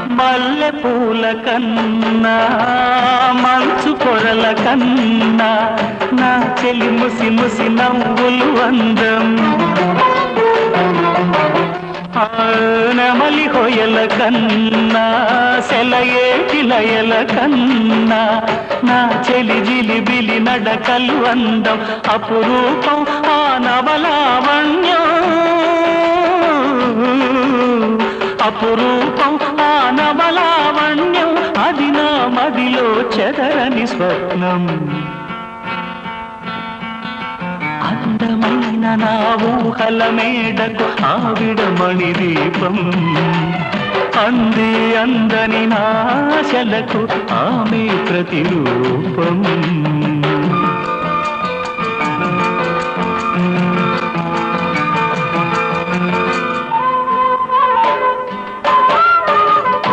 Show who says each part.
Speaker 1: మల్లె పూల కన్నా మంచు పొరల కన్నా నా చెలి ముసి ముసి నవ్వులు అందం నెమలి హొయల కన్నా సెలయేటి లయల కన్నా నా చెలి జిలిబిలి నడకలు అందం అపురూపం ఆ నవలావణ్యం అపురూపం ఆ నవలావణ్యం అది నా మదిలో చెదరని స్వప్నం అందమైన నా ఊహల మేడకు ఆవిడమణి దీపం అంది అందని నాశలకు ఆమె ప్రతిరూపం